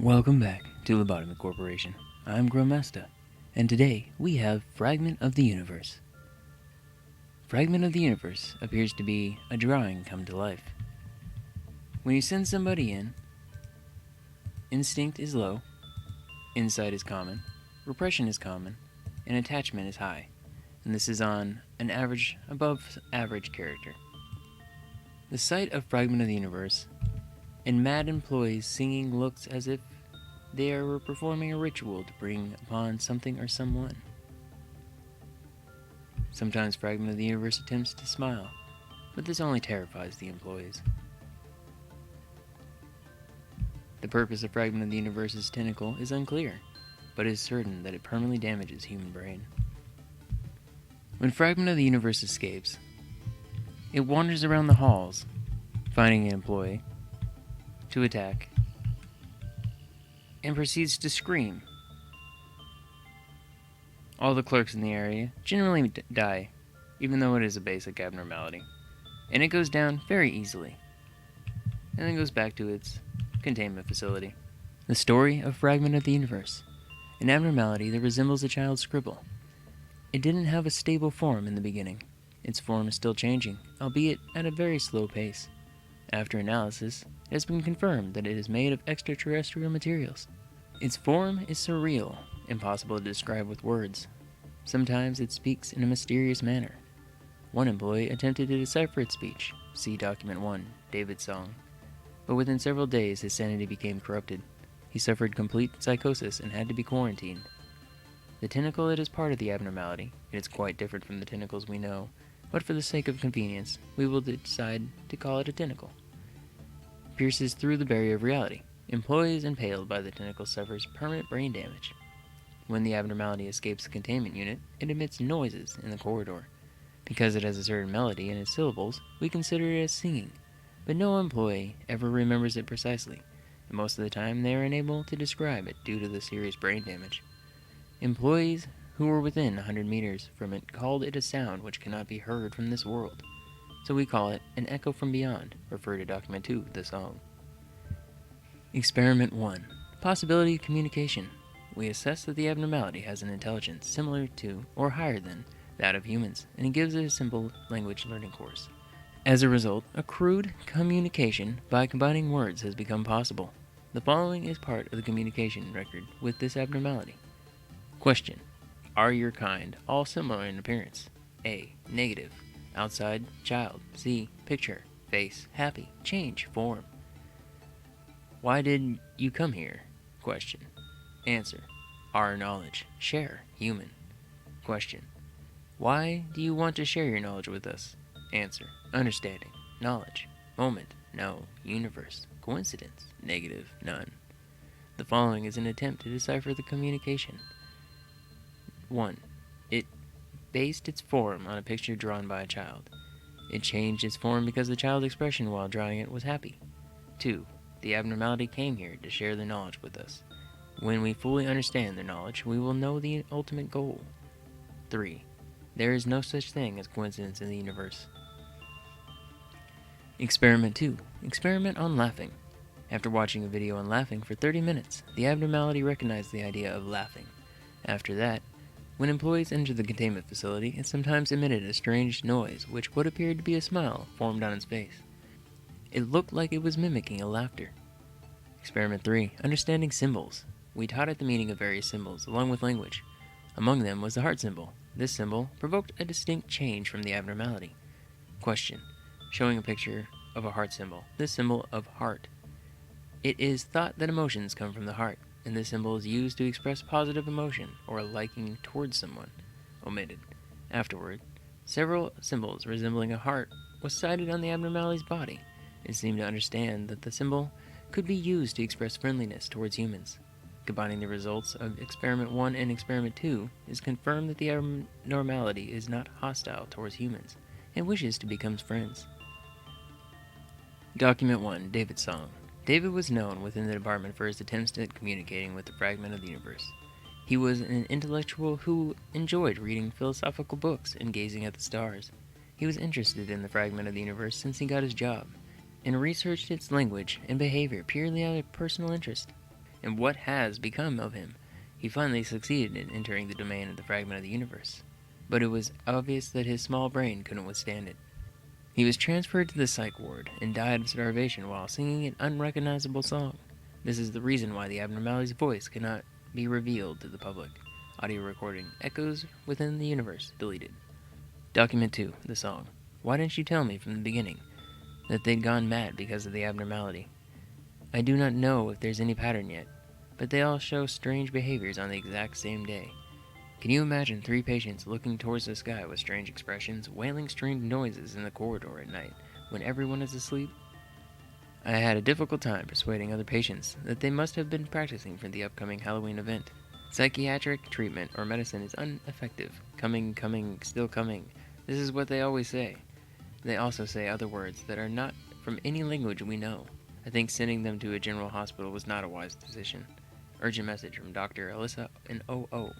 Welcome back to Lobotomy Corporation. I'm Grillmastah, and today we have Fragment of the Universe. Fragment of the Universe appears to be a drawing come to life. When you send somebody in, instinct is low, insight is common, repression is common, and attachment is high, and this is on an average, above average character. The sight of Fragment of the Universe and mad employees singing looks as if they were performing a ritual to bring upon something or someone. Sometimes Fragment of the Universe attempts to smile, but this only terrifies the employees. The purpose of Fragment of the Universe's tentacle is unclear, but it is certain that it permanently damages human brain. When Fragment of the Universe escapes, it wanders around the halls, finding an employee to attack, and proceeds to scream. All the clerks in the area generally die, even though it is a basic abnormality, and it goes down very easily, and then goes back to its containment facility. The story of Fragment of the Universe, an abnormality that resembles a child's scribble. It didn't have a stable form in the beginning. Its form is still changing, albeit at a very slow pace. After analysis, it has been confirmed that it is made of extraterrestrial materials. Its form is surreal, impossible to describe with words. Sometimes it speaks in a mysterious manner. One employee attempted to decipher its speech, see Document 1, David's song, but within several days his sanity became corrupted. He suffered complete psychosis and had to be quarantined. The tentacle that is part of the abnormality, it is quite different from the tentacles we know, but for the sake of convenience, we will decide to call it a tentacle. Pierces through the barrier of reality. Employees impaled by the tentacle suffers permanent brain damage. When the abnormality escapes the containment unit, it emits noises in the corridor. Because it has a certain melody in its syllables, we consider it as singing, but no employee ever remembers it precisely, and most of the time they are unable to describe it due to the serious brain damage. Employees who were within 100 meters from it called it a sound which cannot be heard from this world, so we call it an echo from beyond, refer to Document 2, the song. Experiment 1. Possibility of communication. We assess that the abnormality has an intelligence similar to or higher than that of humans, and it gives it a simple language learning course. As a result, a crude communication by combining words has become possible. The following is part of the communication record with this abnormality. Question. Are your kind all similar in appearance? A. Negative. Outside, child. C. Picture. Face. Happy. Change. Form. Why did you come here? Question. Answer. Our knowledge. Share. Human. Question. Why do you want to share your knowledge with us? Answer. Understanding. Knowledge. Moment. No. Universe. Coincidence. Negative. None. The following is an attempt to decipher the communication. 1. It based its form on a picture drawn by a child. It changed its form because the child's expression while drawing it was happy. 2. The abnormality came here to share their knowledge with us. When we fully understand their knowledge, we will know the ultimate goal. 3. There is no such thing as coincidence in the universe. Experiment 2. Experiment on laughing. After watching a video on laughing for 30 minutes, the abnormality recognized the idea of laughing. After that, when employees entered the containment facility, it sometimes emitted a strange noise which what appeared to be a smile formed on its face. It looked like it was mimicking a laughter. Experiment 3. Understanding symbols. We taught it the meaning of various symbols, along with language. Among them was the heart symbol. This symbol provoked a distinct change from the abnormality. Question. Showing a picture of a heart symbol. This symbol of heart. It is thought that emotions come from the heart, and this symbol is used to express positive emotion or a liking towards someone. Omitted. Afterward, several symbols resembling a heart was sighted on the abnormality's body. It seemed to understand that the symbol could be used to express friendliness towards humans. Combining the results of Experiment 1 and Experiment 2 is confirmed that the abnormality is not hostile towards humans and wishes to become friends. Document 1, David's song. David was known within the department for his attempts at communicating with the Fragment of the Universe. He was an intellectual who enjoyed reading philosophical books and gazing at the stars. He was interested in the Fragment of the Universe since he got his job, and researched its language and behavior purely out of personal interest. and what has become of him. He finally succeeded in entering the domain of the Fragment of the Universe, but it was obvious that his small brain couldn't withstand it. He was transferred to the psych ward and died of starvation while singing an unrecognizable song. This is the reason why the Abnormality's voice cannot be revealed to the public. Audio recording echoes within the universe deleted. Document 2, the song. Why didn't you tell me from the beginning that they'd gone mad because of the abnormality? I do not know if there's any pattern yet, but they all show strange behaviors on the exact same day. Can you imagine 3 patients looking towards the sky with strange expressions, wailing strange noises in the corridor at night when everyone is asleep? I had a difficult time persuading other patients that they must have been practicing for the upcoming Halloween event. Psychiatric treatment or medicine is ineffective. Coming, still coming. This is what they always say. They also say other words that are not from any language we know. I think sending them to a general hospital was not a wise decision. Urgent message from Dr. Alyssa in OO.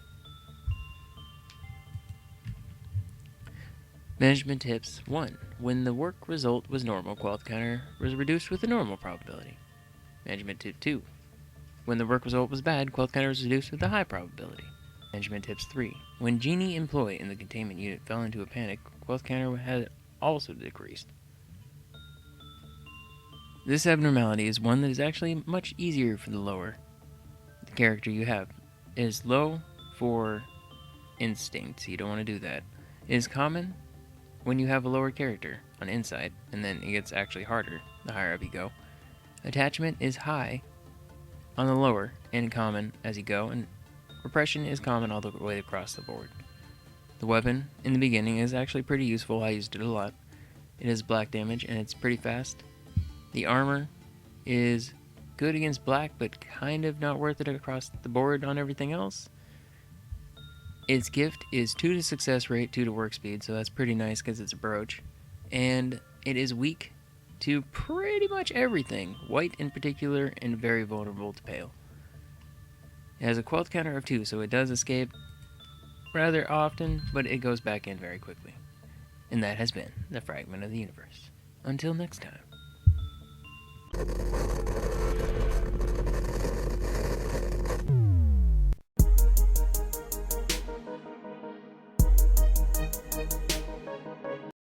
Management tips. 1. When the work result was normal, quality counter was reduced with a normal probability. Management tip 2. When the work result was bad, quality counter was reduced with a high probability. Management tips 3. When Genie employee in the containment unit fell into a panic, quality counter had also decreased. This abnormality is one that is actually much easier for the lower the character you have. It is low for instinct, so you don't want to do that. It is common when you have a lower character on insight, and then it gets actually harder the higher up you go. Attachment is high on the lower and common as you go, and repression is common all the way across the board. The weapon in the beginning is actually pretty useful. I used it a lot. It has black damage and it's pretty fast. The armor is good against black, but kind of not worth it across the board on everything else. Its gift is 2 to success rate, 2 to work speed, so that's pretty nice because it's a brooch. And it is weak to pretty much everything, white in particular, and very vulnerable to pale. It has a quality counter of 2, so it does escape rather often, but it goes back in very quickly. And that has been the Fragment of the Universe. Until next time.